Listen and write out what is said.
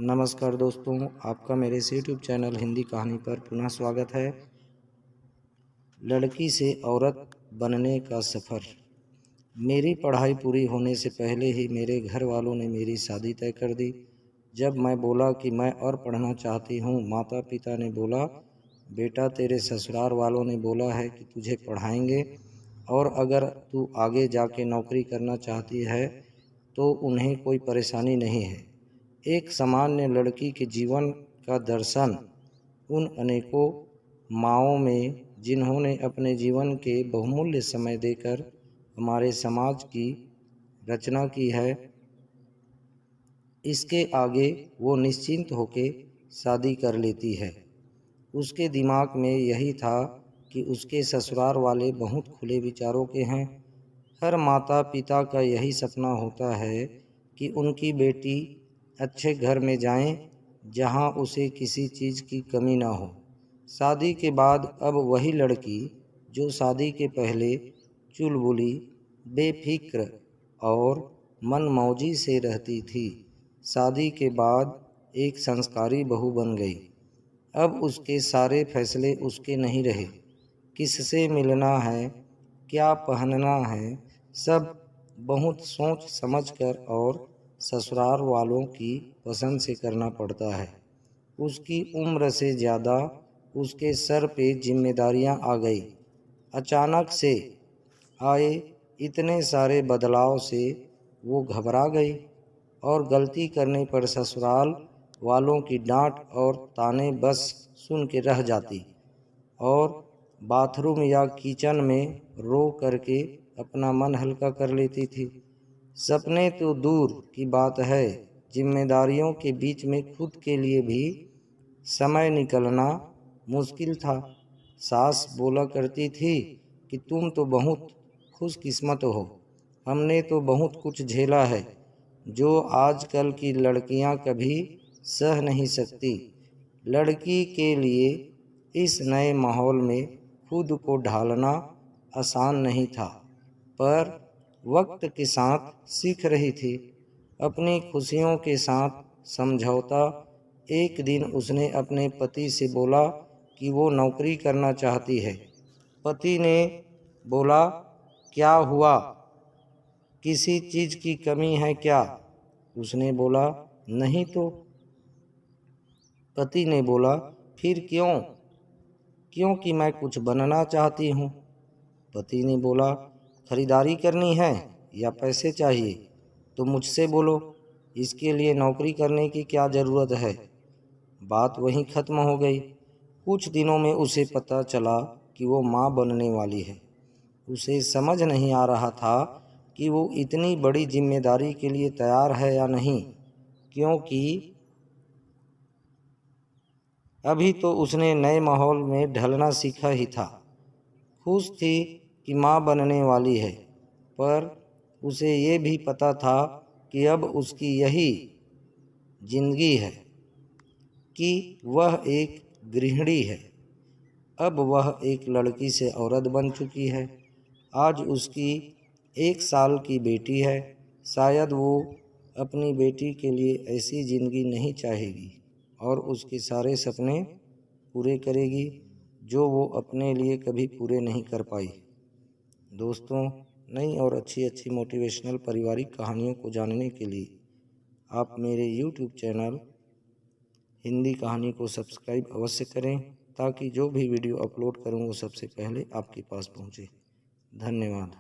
नमस्कार दोस्तों, आपका मेरे इस यूट्यूब चैनल हिंदी कहानी पर पुनः स्वागत है। लड़की से औरत बनने का सफ़र। मेरी पढ़ाई पूरी होने से पहले ही मेरे घर वालों ने मेरी शादी तय कर दी। जब मैं बोला कि मैं और पढ़ना चाहती हूँ, माता पिता ने बोला, बेटा तेरे ससुराल वालों ने बोला है कि तुझे पढ़ाएंगे और अगर तू आगे जाके नौकरी करना चाहती है तो उन्हें कोई परेशानी नहीं है। एक सामान्य लड़की के जीवन का दर्शन उन अनेकों माँओं में जिन्होंने अपने जीवन के बहुमूल्य समय देकर हमारे समाज की रचना की है। इसके आगे वो निश्चिंत होके शादी कर लेती है। उसके दिमाग में यही था कि उसके ससुराल वाले बहुत खुले विचारों के हैं। हर माता पिता का यही सपना होता है कि उनकी बेटी अच्छे घर में जाएं, जहां उसे किसी चीज़ की कमी ना हो। शादी के बाद अब वही लड़की जो शादी के पहले चुलबुली, बेफिक्र और मनमौजी से रहती थी, शादी के बाद एक संस्कारी बहू बन गई। अब उसके सारे फैसले उसके नहीं रहे। किससे मिलना है, क्या पहनना है, सब बहुत सोच समझकर और ससुराल वालों की पसंद से करना पड़ता है। उसकी उम्र से ज़्यादा उसके सर पे जिम्मेदारियां आ गई। अचानक से आए इतने सारे बदलाव से वो घबरा गई और गलती करने पर ससुराल वालों की डांट और ताने बस सुन के रह जाती और बाथरूम या किचन में रो करके अपना मन हल्का कर लेती थी। सपने तो दूर की बात है, जिम्मेदारियों के बीच में खुद के लिए भी समय निकलना मुश्किल था। सास बोला करती थी कि तुम तो बहुत खुशकिस्मत हो, हमने तो बहुत कुछ झेला है जो आजकल की लड़कियां कभी सह नहीं सकती। लड़की के लिए इस नए माहौल में खुद को ढालना आसान नहीं था, पर वक्त के साथ सीख रही थी। अपनी खुशियों के साथ समझौता। एक दिन उसने अपने पति से बोला कि वो नौकरी करना चाहती है। पति ने बोला, क्या हुआ, किसी चीज़ की कमी है क्या? उसने बोला, नहीं तो। पति ने बोला, फिर क्यों? क्योंकि मैं कुछ बनना चाहती हूँ। पति ने बोला, खरीदारी करनी है या पैसे चाहिए तो मुझसे बोलो, इसके लिए नौकरी करने की क्या ज़रूरत है। बात वहीं ख़त्म हो गई। कुछ दिनों में उसे पता चला कि वो माँ बनने वाली है। उसे समझ नहीं आ रहा था कि वो इतनी बड़ी जिम्मेदारी के लिए तैयार है या नहीं, क्योंकि अभी तो उसने नए माहौल में ढलना सीखा ही था। खुश थी कि माँ बनने वाली है, पर उसे ये भी पता था कि अब उसकी यही जिंदगी है कि वह एक गृहिणी है। अब वह एक लड़की से औरत बन चुकी है। आज उसकी 1 साल की बेटी है। शायद वो अपनी बेटी के लिए ऐसी ज़िंदगी नहीं चाहेगी और उसके सारे सपने पूरे करेगी जो वो अपने लिए कभी पूरे नहीं कर पाई। दोस्तों, नई और अच्छी मोटिवेशनल पारिवारिक कहानियों को जानने के लिए आप मेरे YouTube चैनल हिंदी कहानी को सब्सक्राइब अवश्य करें, ताकि जो भी वीडियो अपलोड करूं वो सबसे पहले आपके पास पहुंचे। धन्यवाद।